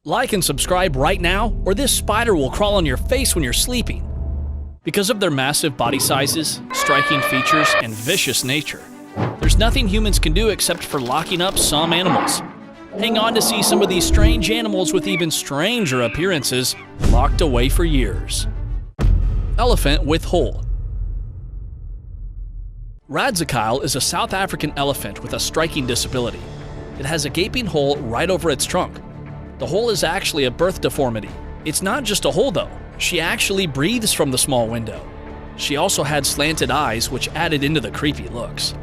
Like and subscribe right now, or this spider will crawl on your face when you're sleeping. Because of their massive body sizes, striking features, and vicious nature, there's nothing humans can do except for locking up some animals. Hang on to see some of these strange animals with even stranger appearances locked away for years. Elephant with hole. Radzakyle is a South African elephant with a striking disability. It has a gaping hole right over its trunk. The hole is actually a birth deformity. It's not just a hole though. She actually breathes from the small window. She also had slanted eyes, which added into the creepy looks.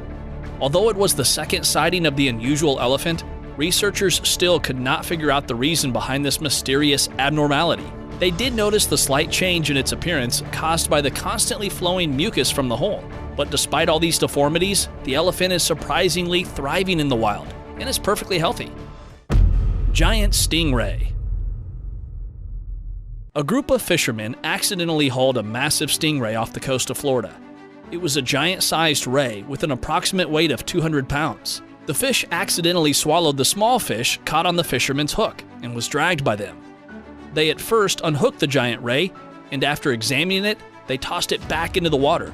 Although it was the second sighting of the unusual elephant, researchers still could not figure out the reason behind this mysterious abnormality. They did notice the slight change in its appearance caused by the constantly flowing mucus from the hole. But despite all these deformities, the elephant is surprisingly thriving in the wild and is perfectly healthy. Giant stingray. A group of fishermen accidentally hauled a massive stingray off the coast of Florida. It was a giant-sized ray with an approximate weight of 200 pounds. The fish accidentally swallowed the small fish caught on the fisherman's hook and was dragged by them. They at first unhooked the giant ray, and after examining it, they tossed it back into the water.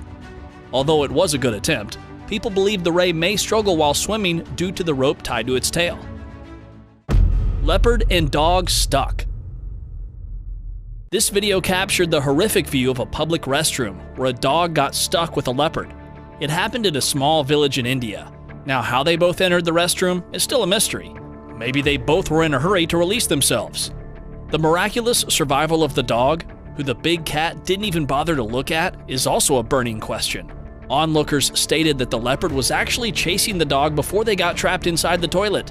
Although it was a good attempt, people believe the ray may struggle while swimming due to the rope tied to its tail. Leopard and dog stuck. This video captured the horrific view of a public restroom where a dog got stuck with a leopard. It happened in a small village in India. Now, how they both entered the restroom is still a mystery. Maybe they both were in a hurry to release themselves. The miraculous survival of the dog, who the big cat didn't even bother to look at, is also a burning question. Onlookers stated that the leopard was actually chasing the dog before they got trapped inside the toilet.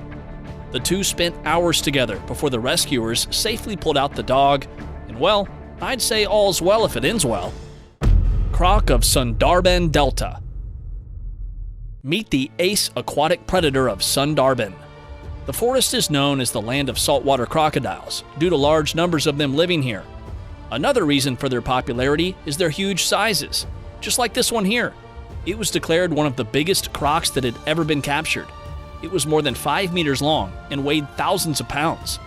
The two spent hours together before the rescuers safely pulled out the dog, and well, I'd say all's well if it ends well. Croc of Sundarban Delta. Meet the ace aquatic predator of Sundarban. The forest is known as the land of saltwater crocodiles due to large numbers of them living here. Another reason for their popularity is their huge sizes, just like this one here. It was declared one of the biggest crocs that had ever been captured. It was more than 5 meters long and weighed thousands of pounds.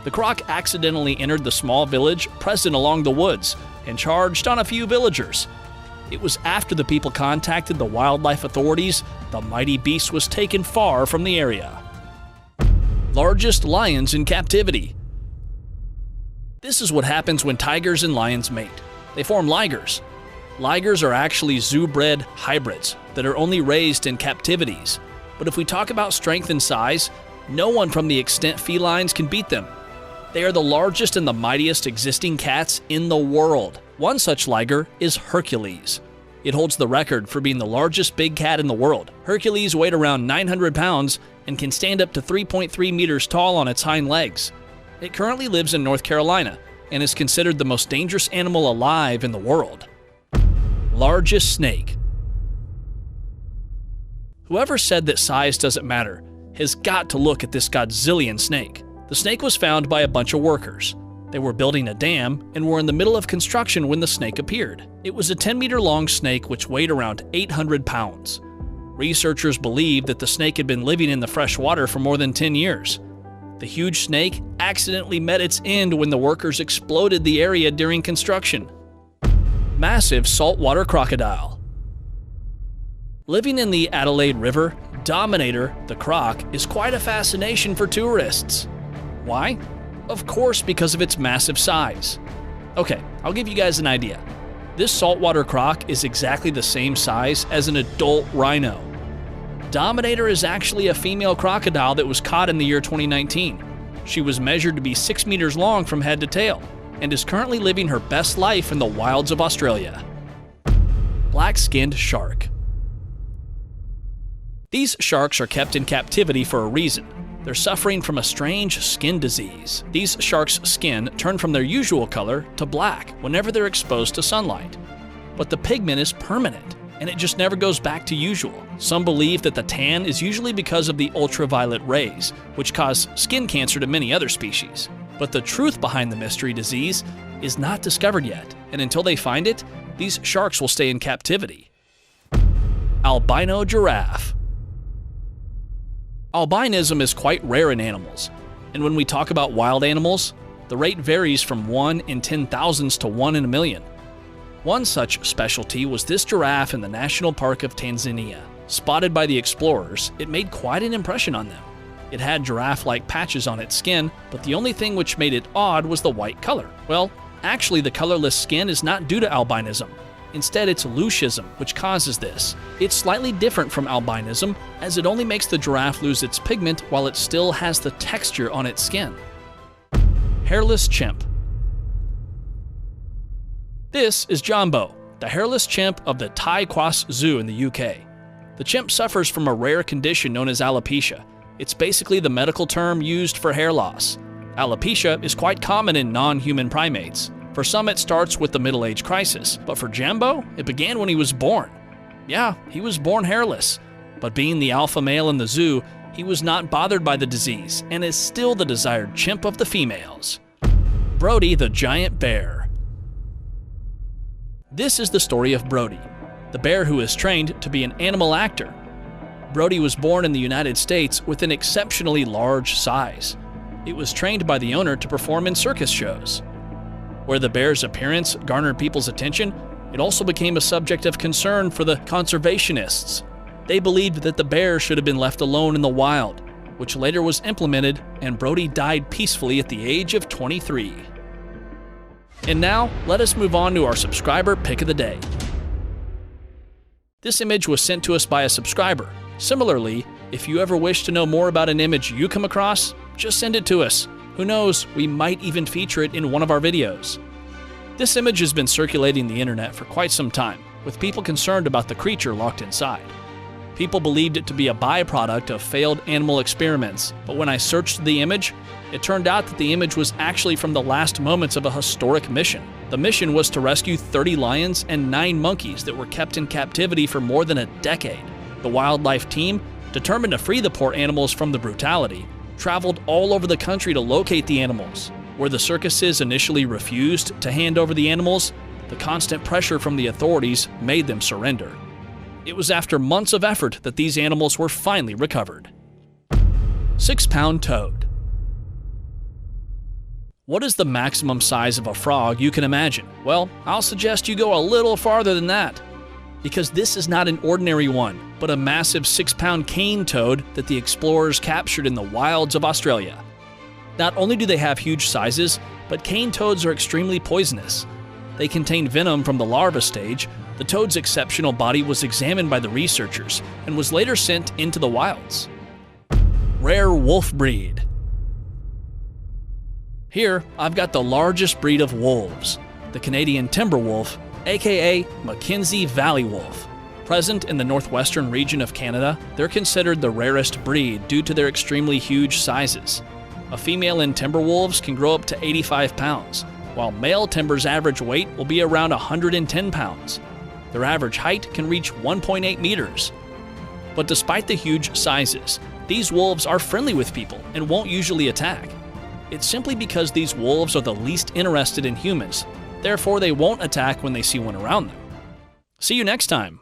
The croc accidentally entered the small village present along the woods and charged on a few villagers. It was after the people contacted the wildlife authorities, the mighty beast was taken far from the area. Largest lions in captivity. This is what happens when tigers and lions mate. They form ligers. Ligers are actually zoo-bred hybrids that are only raised in captivities. But if we talk about strength and size, no one from the extant felines can beat them. They are the largest and the mightiest existing cats in the world. One such liger is Hercules. It holds the record for being the largest big cat in the world. Hercules weighed around 900 pounds and can stand up to 3.3 meters tall on its hind legs. It currently lives in North Carolina and is considered the most dangerous animal alive in the world. Largest snake. Whoever said that size doesn't matter has got to look at this godzillion snake. The snake was found by a bunch of workers. They were building a dam and were in the middle of construction when the snake appeared. It was a 10-meter-long snake which weighed around 800 pounds. Researchers believe that the snake had been living in the fresh water for more than 10 years. The huge snake accidentally met its end when the workers exploded the area during construction. Massive saltwater crocodile. Living in the Adelaide River, Dominator, the croc, is quite a fascination for tourists. Why? Of course, because of its massive size. Okay, I'll give you guys an idea. This saltwater croc is exactly the same size as an adult rhino. Dominator is actually a female crocodile that was caught in the year 2019. She was measured to be 6 meters long from head to tail and is currently living her best life in the wilds of Australia. Black-skinned shark. These sharks are kept in captivity for a reason. They're suffering from a strange skin disease. These sharks' skin turn from their usual color to black whenever they're exposed to sunlight. But the pigment is permanent, and it just never goes back to usual. Some believe that the tan is usually because of the ultraviolet rays, which cause skin cancer to many other species. But the truth behind the mystery disease is not discovered yet, and until they find it, these sharks will stay in captivity. Albino giraffe. Albinism is quite rare in animals. And when we talk about wild animals, the rate varies from 1 in 10,000s to 1 in a million. One such specialty was this giraffe in the National Park of Tanzania. Spotted by the explorers, it made quite an impression on them. It had giraffe-like patches on its skin, but the only thing which made it odd was the white color. Well, actually the colorless skin is not due to albinism. Instead, it's leucism which causes this. It's slightly different from albinism, as it only makes the giraffe lose its pigment while it still has the texture on its skin. Hairless chimp. This is Jumbo, the hairless chimp of the Tai Kwas Zoo in the UK. The chimp suffers from a rare condition known as alopecia. It's basically the medical term used for hair loss. Alopecia is quite common in non-human primates. For some, it starts with the middle-age crisis, but for Jumbo, it began when he was born. Yeah, he was born hairless, but being the alpha male in the zoo, he was not bothered by the disease and is still the desired chimp of the females. Brody the giant bear. This is the story of Brody, the bear who is trained to be an animal actor. Brody was born in the United States with an exceptionally large size. It was trained by the owner to perform in circus shows. Where the bear's appearance garnered people's attention, it also became a subject of concern for the conservationists. They believed that the bear should have been left alone in the wild, which later was implemented, and Brody died peacefully at the age of 23. And now, let us move on to our subscriber pick of the day. This image was sent to us by a subscriber. Similarly, if you ever wish to know more about an image you come across, just send it to us. Who knows, we might even feature it in one of our videos. This image has been circulating the internet for quite some time, with people concerned about the creature locked inside. People believed it to be a byproduct of failed animal experiments, but when I searched the image, it turned out that the image was actually from the last moments of a historic mission. The mission was to rescue 30 lions and 9 monkeys that were kept in captivity for more than a decade. The wildlife team, determined to free the poor animals from the brutality, traveled all over the country to locate the animals. Where the circuses initially refused to hand over the animals, the constant pressure from the authorities made them surrender. It was after months of effort that these animals were finally recovered. 6-pound toad. What is the maximum size of a frog you can imagine? Well, I'll suggest you go a little farther than that, because this is not an ordinary one, but a massive 6-pound cane toad that the explorers captured in the wilds of Australia. Not only do they have huge sizes, but cane toads are extremely poisonous. They contain venom from the larva stage. The toad's exceptional body was examined by the researchers and was later sent into the wilds. Rare wolf breed. Here, I've got the largest breed of wolves, the Canadian timber wolf, aka Mackenzie Valley wolf. Present in the northwestern region of Canada, they're considered the rarest breed due to their extremely huge sizes. A female in timber wolves can grow up to 85 pounds, while male timber's average weight will be around 110 pounds. Their average height can reach 1.8 meters. But despite the huge sizes, these wolves are friendly with people and won't usually attack. It's simply because these wolves are the least interested in humans. Therefore, they won't attack when they see one around them. See you next time.